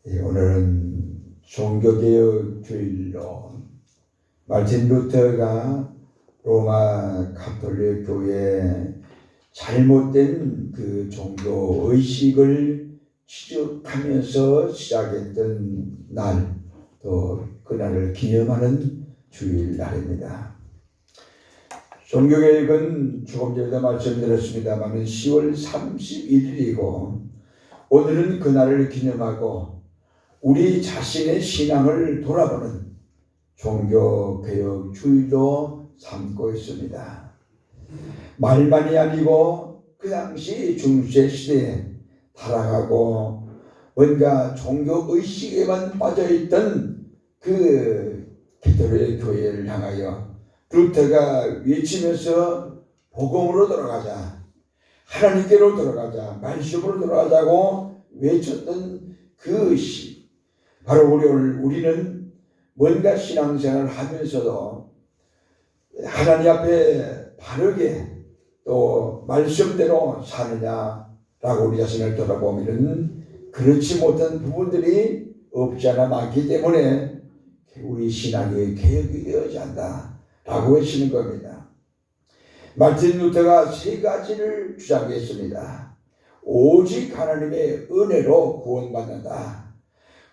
오늘은 종교개혁 주일로 마틴 루터가 로마 가톨릭 교회의 잘못된 그 종교 의식을 취득하면서 시작했던 날, 또 그날을 기념하는 주일날입니다. 종교개혁은 조금 전에도 말씀드렸습니다만 10월 31일이고 오늘은 그날을 기념하고 우리 자신의 신앙을 돌아보는 종교개혁 주일로 삼고 있습니다. 말만이 아니고 그 당시 중세 시대에 타락하고 뭔가 종교의식에만 빠져있던 그 가톨릭 교회를 향하여 루터가 외치면서 복음으로 돌아가자, 하나님께로 돌아가자, 말씀으로 돌아가자고 외쳤던 그 시, 바로 우리는 뭔가 신앙생활을 하면서도 하나님 앞에 바르게 또 말씀대로 사느냐라고 우리 자신을 돌아보면 그렇지 못한 부분들이 없지 않아 많기 때문에 우리 신앙이 개혁이 되어야 한다라고 외치는 겁니다. 마틴 루터가 세 가지를 주장했습니다. 오직 하나님의 은혜로 구원받는다.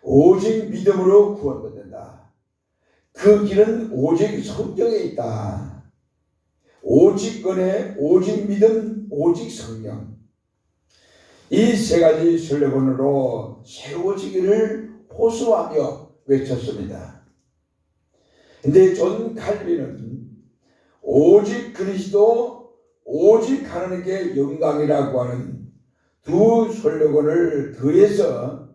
오직 믿음으로 구원받는다. 그 길은 오직 성경에 있다. 오직 은혜, 오직 믿음, 오직 성령. 이 세 가지 슬로건으로 세워지기를 호소하며 외쳤습니다. 근데 존 칼빈은 오직 그리스도, 오직 하나님께 영광이라고 하는 두 슬로건을 더해서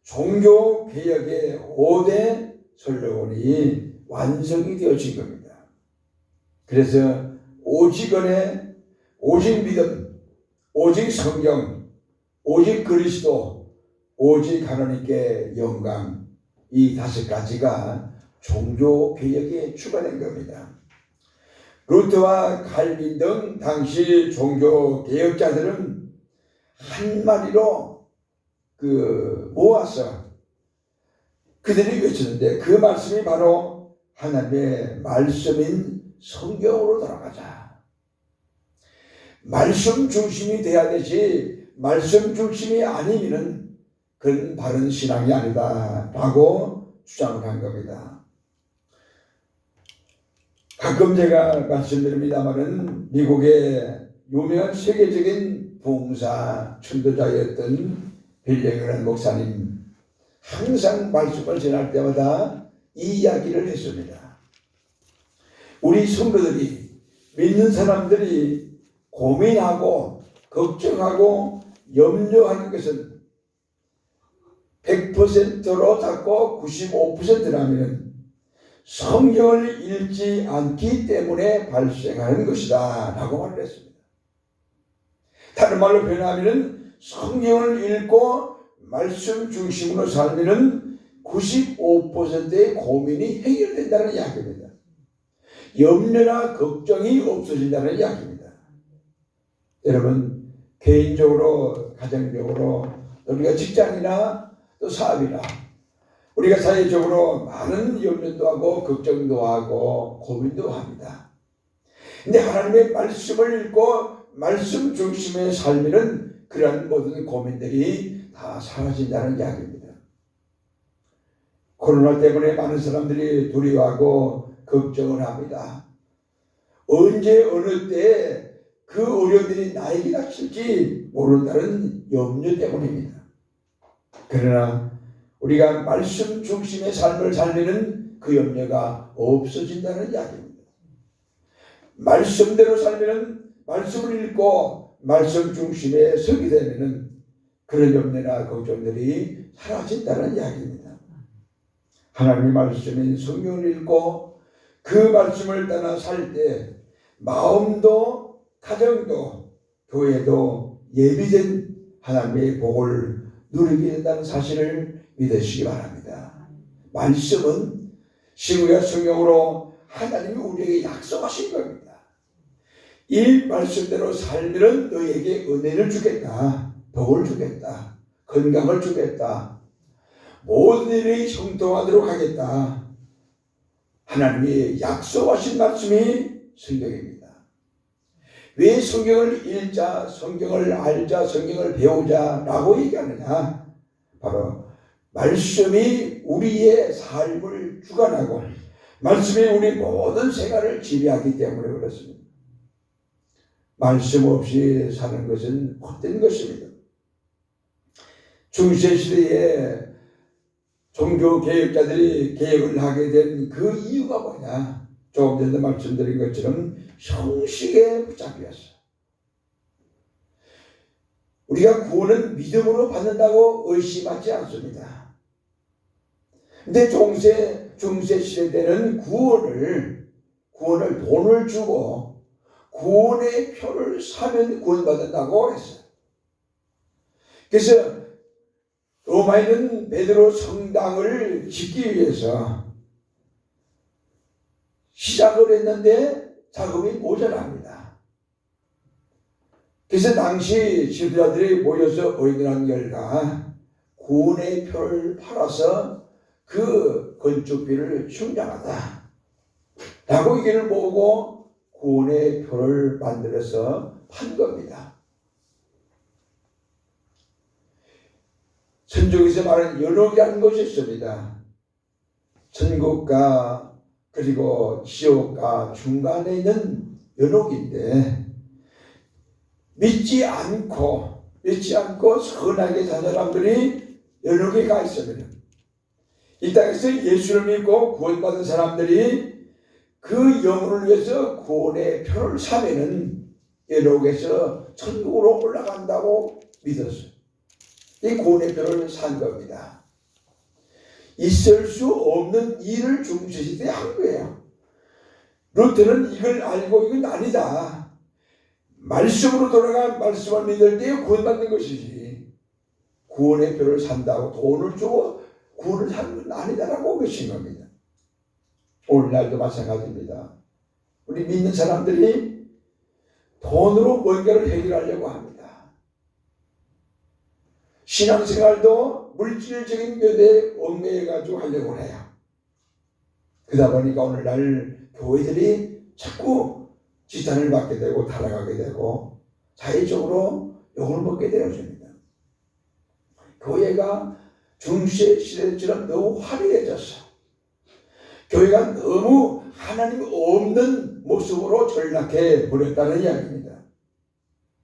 종교개혁의 5대 슬로건이 완성이 되어진 겁니다. 그래서 오직 은혜, 오직 믿음, 오직 성경, 오직 그리스도, 오직 하나님께 영광, 이 5가지가 종교개혁에 추가된 겁니다. 루터와 칼빈 등 당시 종교개혁자들은 한마디로 모아서 그들이 외쳤는데 그 말씀이 바로 하나님의 말씀인 성경으로 돌아가자. 말씀 중심이 돼야 되지 말씀 중심이 아니면 그건 바른 신앙이 아니다 라고 주장을 한 겁니다. 가끔 제가 말씀드립니다마는 미국의 유명한 세계적인 봉사傳道자였던 빌레그란 목사님 항상 말씀을 전할 때마다 이 이야기를 했습니다. 우리 성도들이, 믿는 사람들이 고민하고 걱정하고 염려하는 것은 100%로 잡고 95%라면 성경을 읽지 않기 때문에 발생하는 것이다 라고 말을 했습니다. 다른 말로 표현하면 성경을 읽고 말씀 중심으로 살면 95%의 고민이 해결된다는 이야기입니다. 염려나 걱정이 없어진다는 이야기입니다. 여러분, 개인적으로, 가정적으로, 우리가 직장이나 또 사업이나 우리가 사회적으로 많은 염려도 하고 걱정도 하고 고민도 합니다. 근데 하나님의 말씀을 읽고 말씀 중심의 삶에는 그러한 모든 고민들이 다 사라진다는 이야기입니다. 코로나 때문에 많은 사람들이 두려워하고 걱정을 합니다. 언제 어느 때 그 어려움들이 나에게 닥칠지 모른다는 염려 때문입니다. 그러나 우리가 말씀 중심의 삶을 살면 그 염려가 없어진다는 이야기입니다. 말씀대로 살면 말씀을 읽고 말씀 중심에 서게 되면 그런 염려나 걱정들이 사라진다는 이야기입니다. 하나님의 말씀인 성경을 읽고 그 말씀을 따라 살 때 마음도 가정도 교회도 예비된 하나님의 복을 누리게 된다는 사실을 믿으시기 바랍니다. 말씀은 신구약 성경으로 하나님이 우리에게 약속하신 겁니다. 이 말씀대로 살면 너희에게 은혜를 주겠다. 복을 주겠다. 건강을 주겠다. 모든 일이 형통하도록 하겠다. 하나님이 약속하신 말씀이 성경입니다. 왜 성경을 읽자, 성경을 알자, 성경을 배우자라고 얘기하느냐? 바로 말씀이 우리의 삶을 주관하고 말씀이 우리 모든 생활을 지배하기 때문에 그렇습니다. 말씀 없이 사는 것은 헛된 것입니다. 중세시대에 종교개혁자들이 개혁을 하게 된 그 이유가 뭐냐? 조금 전에 말씀드린 것처럼 형식에 붙잡혔어요. 우리가 구원은 믿음으로 받는다고 의심하지 않습니다. 근데 중세시대 때는 구원을 돈을 주고 구원의 표를 사면 구원받는다고 했어요. 그래서 로마에는 베드로 성당을 짓기 위해서 시작을 했는데 자금이 모자랍니다. 그래서 당시 지도자들이 모여서 의논한 결과 구원의 표를 팔아서 그 건축비를 충당하다 라고 이걸 보고 구원의 표를 만들어서 판 겁니다. 천국에서 말하는 연옥이라는 것이 있습니다. 천국과 그리고 지옥과 중간에 있는 연옥인데 믿지 않고 선하게 산 사람들이 연옥에 가 있습니다. 이 땅에서 예수를 믿고 구원받은 사람들이 그 영혼을 위해서 구원의 표를 사면은 연옥에서 천국으로 올라간다고 믿었어요. 이 구원의 표를 산 겁니다. 있을 수 없는 일을 중세시대에 한 거예요. 루터는 이걸 알고 이건 아니다. 말씀으로 돌아가 말씀을 믿을 때 구원받는 것이지. 구원의 표를 산다고 돈을 주고 구원을 사는 건 아니다라고 외친 겁니다. 오늘날도 마찬가지입니다. 우리 믿는 사람들이 돈으로 뭔가를 해결하려고 합니다. 신앙생활도 물질적인 면에 얽매여가지고 하려고 해요. 그러다 보니까 오늘날 교회들이 자꾸 지탄을 받게 되고 타락하게 되고 자의적으로 욕을 먹게 되어집니다. 교회가 중세 시대처럼 너무 화려해졌어. 교회가 너무 하나님 없는 모습으로 전락해 버렸다는 이야기입니다.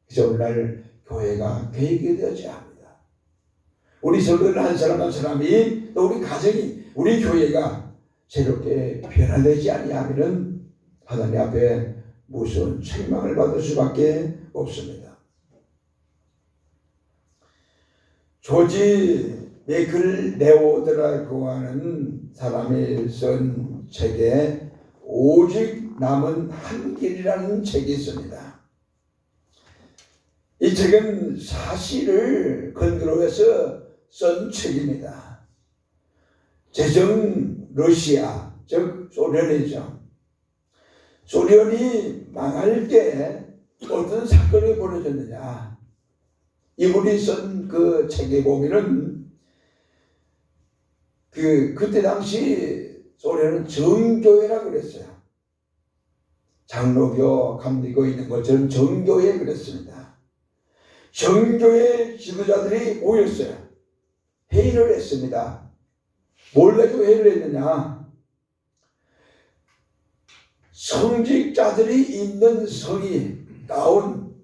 그래서 오늘날 교회가 개혁되어져야 합니다. 우리 성도들 한 사람 한 사람이 또 우리 가정이 우리 교회가 새롭게 변화되지 아니하면 하나님 앞에 무서운 책망을 받을 수밖에 없습니다. 조지 맥클레오드라고 하는 사람이 쓴 책에 오직 남은 한 길이라는 책이 있습니다. 이 책은 사실을 근거로 해서 쓴 책입니다. 제정 러시아, 즉 소련이죠. 소련이 망할 때 어떤 사건이 벌어졌느냐. 이분이 쓴 그 책에 보면은 그때 당시 소련은 정교회라고 그랬어요. 장로교, 감리교 있는 것처럼 정교회 그랬습니다. 정교회 지도자들이 모였어요. 회의를 했습니다. 뭘 가지고 회의를 했느냐? 성직자들이 있는 성이 나온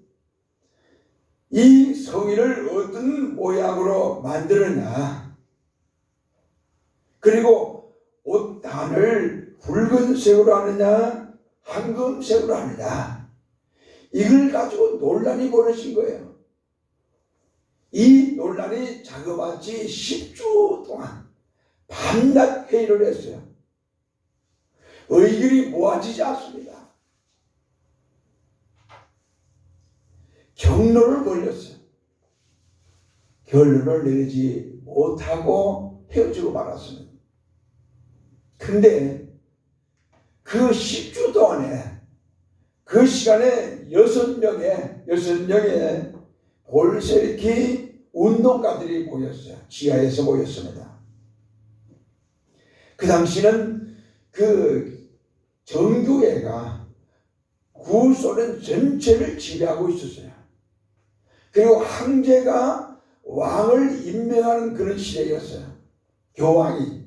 이 성의를 어떤 모양으로 만들었냐? 그리고 옷단을 붉은색으로 하느냐? 황금색으로 하느냐? 이걸 가지고 논란이 벌어진 거예요. 이 논란이 자그마치 10주 동안 밤낮 회의를 했어요. 의견이 모아지지 않습니다. 경로를 벌렸어요. 결론을 내리지 못하고 헤어지고 말았습니다. 근데 그 10주 동안에 그 시간에 6명의 볼세리키 운동가들이 모였어요. 지하에서 모였습니다. 그 당시는 그 정교회가 구소련 전체를 지배하고 있었어요. 그리고 황제가 왕을 임명하는 그런 시대였어요. 교황이.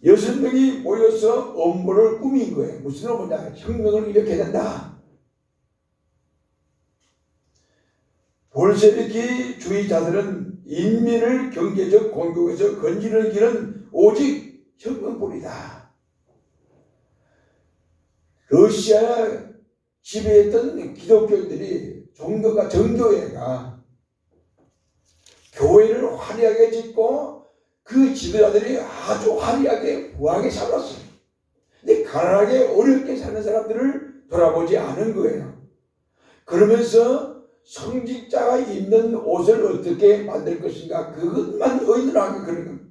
6명이 모여서 업무를 꾸민 거예요. 무슨 업무냐? 혁명을 일으켜야 된다. 볼세비키 주의자들은 인민을 경제적 공격에서 건지는 길은 오직 혁명뿐이다. 러시아 지배했던 기독교인들이 종교가 정교회가 교회를 화려하게 짓고 그 지도자들이 아주 화려하게 부하게 살았어요. 근데 가난하게 어렵게 사는 사람들을 돌아보지 않은 거예요. 그러면서 성직자가 입는 옷을 어떻게 만들 것인가 그것만 의논하고 그런 겁니다.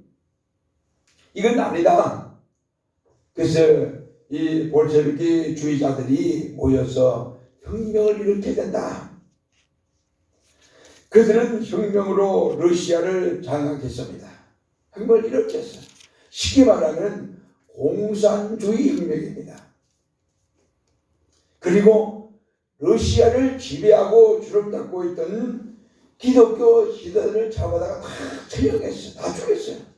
이건 아니다. 그래서 이 볼셰비키 주의자들이 모여서 혁명을 일으켜야 된다. 그들은 혁명으로 러시아를 장악했습니다. 혁명을 일으켰어요. 쉽게 말하면 공산주의 혁명입니다. 그리고 러시아를 지배하고 주름 잡고 있던 기독교 지도자들을 잡아다가 다 처형했어요. 다 죽였어요.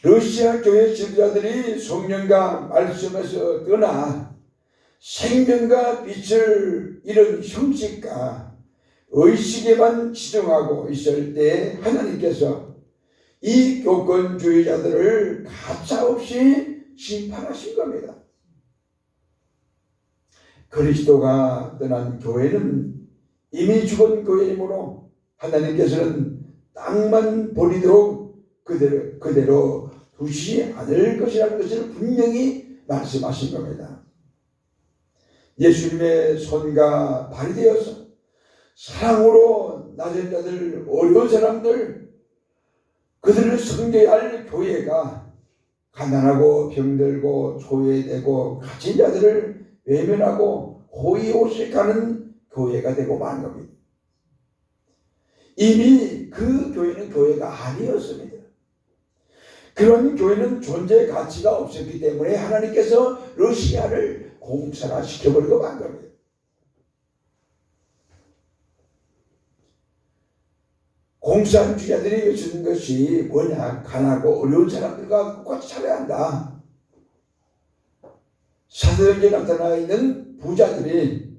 러시아 교회 지도자들이 성령과 말씀에서 떠나 생명과 빛을 잃은 형식과 의식에만 치중하고 있을 때 하나님께서 이 교권주의자들을 가차없이 심판하신 겁니다. 그리스도가 떠난 교회는 이미 죽은 교회이므로 하나님께서는 땅만 버리도록 그대로 두시지 않을 것이라는 것을 분명히 말씀하신 겁니다. 예수님의 손과 발이 되어서 사랑으로 낮은 자들, 어려운 사람들, 그들을 섬겨야 할 교회가 가난하고 병들고 소외되고 갇힌 자들을 외면하고 호의호식하는 교회가 되고 만 겁니다. 이미 그 교회는 교회가 아니었습니다. 그런 교회는 존재 가치가 없었기 때문에 하나님께서 러시아를 공산화시켜버리고 만 겁니다. 공산주의자들이 외치는 것이 뭐냐? 가난하고 어려운 사람들과 똑같이 살아야 한다. 사도행전에 나타나 있는 부자들이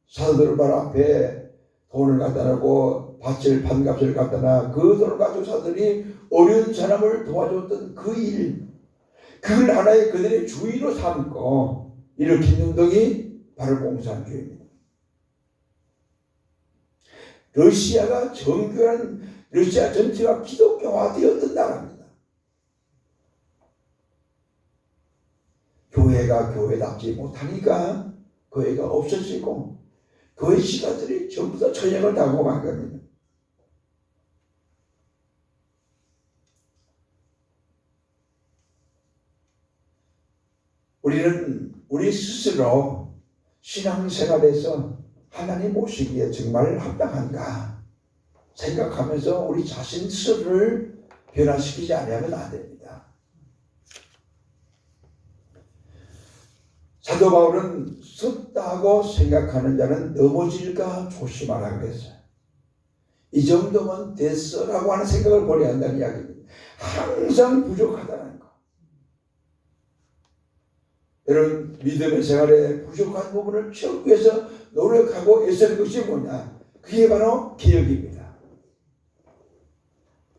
사도들 발 앞에 돈을 갖다 놓고 밭을 판값을 갖다 놔 그 돈을 가지고 사도들이 어려운 사람을 도와줬던 그 일, 그걸 하나의 그들의 주의로 삼고 일으킨 운동이 바로 공산주의입니다. 러시아가 정교한 러시아 전체가 기독교화되었던 나라입니다. 교회가 교회답지 못하니까 교회가 없어지고 교회 지도자들이 전부 다 처형을 당하고 만 겁니다. 우리는 우리 스스로 신앙생활에서 하나님 모시기에 정말 합당한가 생각하면서 우리 자신 스스로를 변화시키지 않으면 안 됩니다. 사도 바울은 섰다고 생각하는 자는 넘어질까 조심하라 그랬어요. 이 정도면 됐어라고 하는 생각을 버려야 한다는 이야기입니다. 항상 부족하다는 거. 여러분, 믿음의 생활에 부족한 부분을 채우기 위해서 노력하고 애쓰는 것이 뭐냐? 그게 바로 개혁입니다.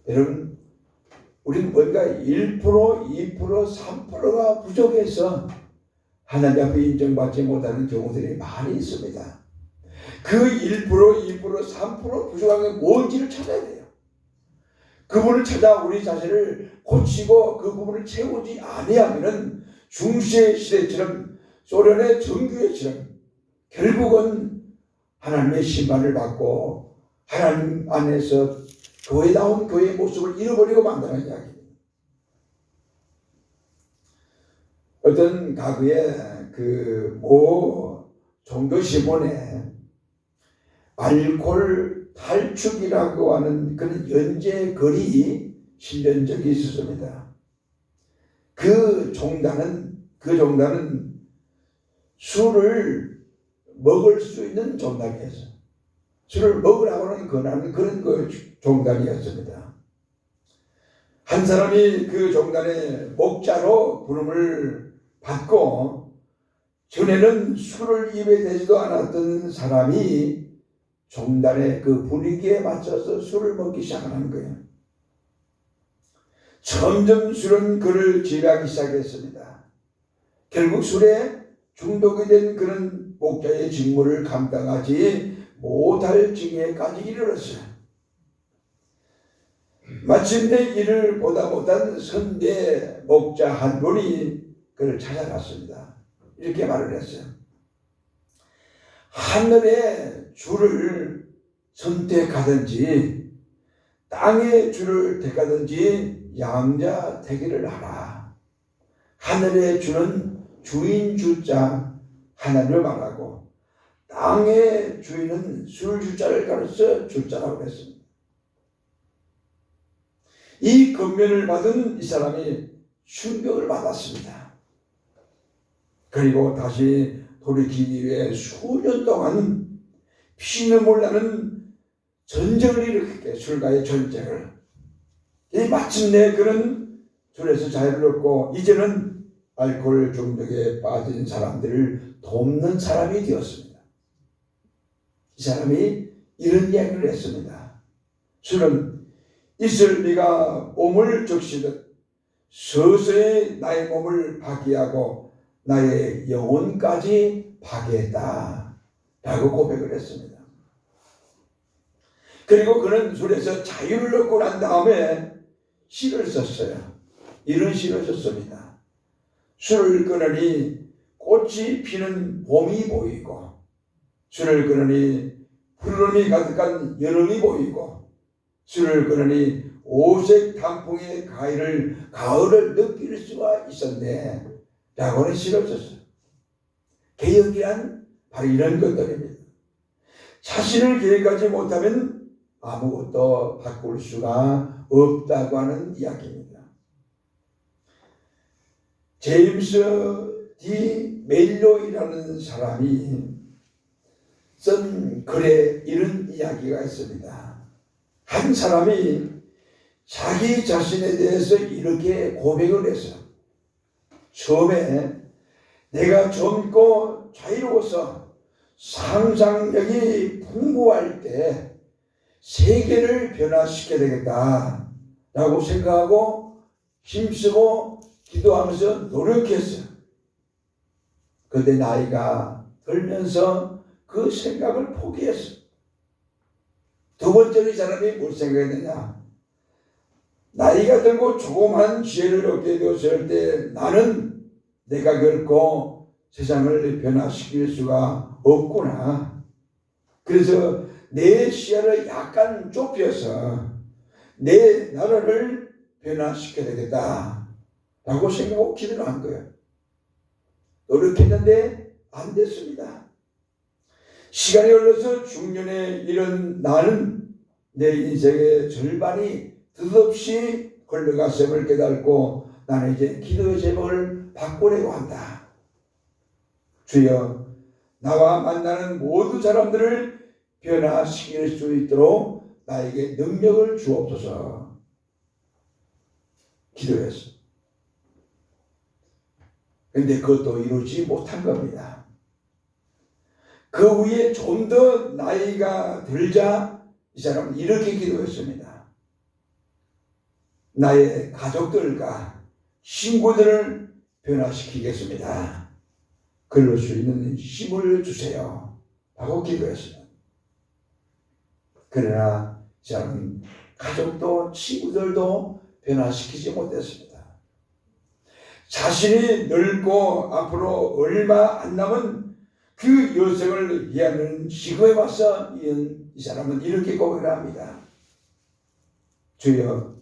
여러분, 우리는 뭔가 1%, 2%, 3%가 부족해서 하나님 앞에 인정받지 못하는 경우들이 많이 있습니다. 그 1%, 2%, 3% 부족한 게 뭔지를 찾아야 돼요. 그 부분을 찾아 우리 자신을 고치고 그 부분을 채우지 아니하면은 중세 시대처럼 소련의 정교회처럼 결국은 하나님의 심판을 받고 하나님 안에서 교회다운 교회의 모습을 잃어버리고 만다는 이야기입니다. 어떤 가구에 모 종교시몬에 알코올 탈축이라고 하는 그런 연재 글이 실린 적이 있었습니다. 그 종단은 술을 먹을 수 있는 종단이었어요. 술을 먹으라고는 권하는 그런 종단이었습니다. 한 사람이 그 종단의 목자로 부름을 받고 전에는 술을 입에 대지도 않았던 사람이 종단의 그 분위기에 맞춰서 술을 먹기 시작하는 거예요. 점점 술은 그를 지배하기 시작했습니다. 결국 술에 중독이 된 그런 목자의 직무를 감당하지 못할 징계까지 이르렀어요. 마침내 이를 보다 못한 선대 목자 한 분이 그를 찾아갔습니다. 이렇게 말을 했어요. 하늘의 주를 선택하든지 땅의 주를 택하든지 양자 택일을 하라. 하늘의 주는 주인 주자 하나님을 말하고 땅의 주인은 술 주자를 가르쳐 주자라고 했습니다. 이 권면을 받은 이 사람이 충격을 받았습니다. 그리고 다시 돌이키기 위해 수년 동안 피눈물 나는 전쟁을 일으켰게, 술과의 전쟁을. 마침내 그런 술에서 자유를 얻고 이제는 알코올 중독에 빠진 사람들을 돕는 사람이 되었습니다. 이 사람이 이런 이야기를 했습니다. 술은 이슬비가 몸을 적시듯 서서히 나의 몸을 파괴하고 나의 영혼까지 파괴했다 라고 고백을 했습니다. 그리고 그는 술에서 자유를 얻고 난 다음에 시를 썼어요. 이런 시를 썼습니다. 술을 끊으니 꽃이 피는 봄이 보이고 술을 끊으니 푸르름이 가득한 여름이 보이고 술을 끊으니 오색 단풍의 가을을 느낄 수가 있었네 라고는 시를 썼어요. 개혁이란 바로 이런 것들입니다. 자신을 계획하지 못하면 아무것도 바꿀 수가 없다고 하는 이야기입니다. 제임스 D. 멜로이라는 사람이 쓴 글에 이런 이야기가 있습니다. 한 사람이 자기 자신에 대해서 이렇게 고백을 했어요. 처음에 내가 젊고 자유로워서 상상력이 풍부할 때 세계를 변화시켜야 되겠다 라고 생각하고 힘쓰고 기도하면서 노력했어요. 그런데 나이가 들면서 그 생각을 포기했어요. 두 번째로 이 사람이 뭘 생각했느냐? 나이가 들고 조그만 지혜를 얻게 되었을 때 나는 내가 결코 세상을 변화시킬 수가 없구나. 그래서 내 시야를 약간 좁혀서 내 나라를 변화시켜야 되겠다 라고 생각하고 기도를 한 거예요. 노력했는데 안 됐습니다. 시간이 흘러서 중년에 이른 나는 내 인생의 절반이 뜻없이 흘러갔음을 깨닫고 나는 이제 기도의 제목을 바꾸려고 한다. 주여, 나와 만나는 모든 사람들을 변화시킬 수 있도록 나에게 능력을 주옵소서 기도했어. 그런데 그것도 이루지 못한 겁니다. 그 후에 좀 더 나이가 들자 이 사람은 이렇게 기도했습니다. 나의 가족들과 친구들을 변화시키겠습니다. 그럴 수 있는 힘을 주세요 라고 기도했습니다. 그러나 저는 가족도 친구들도 변화시키지 못했습니다. 자신이 늙고 앞으로 얼마 안 남은 그 여생을 위하는 지구에 와서 이 사람은 이렇게 고백을 합니다. 주여,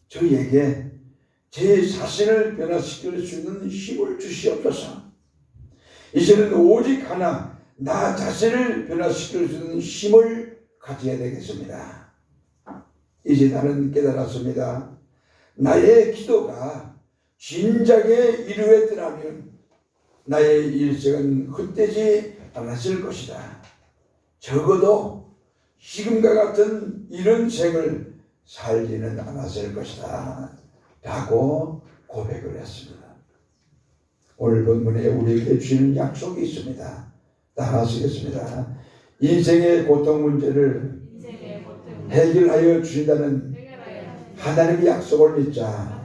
저에게 제 자신을 변화시킬 수 있는 힘을 주시옵소서. 이제는 오직 하나, 나 자신을 변화시킬 수 있는 힘을 가져야 되겠습니다. 이제 나는 깨달았습니다. 나의 기도가 진작에 이루어졌더라면 나의 일생은 헛되지 않았을 것이다. 적어도 지금과 같은 이런 생을 살지는 않았을 것이다 라고 고백을 했습니다. 오늘 본문에 우리에게 주시는 약속이 있습니다. 따라 쓰겠습니다. 인생의 고통 문제를 해결하여 주신다는 하나님의 약속을 믿자.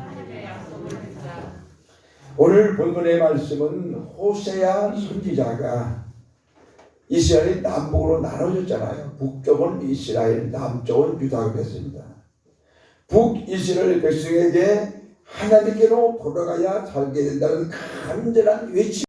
오늘 본문의 말씀은 호세아 선지자가 이스라엘이 남북으로 나눠졌잖아요. 북쪽은 이스라엘, 남쪽은 유다가 됐습니다. 북이스라엘 백성에게 하나님께로 돌아가야 살게 된다는 간절한 외침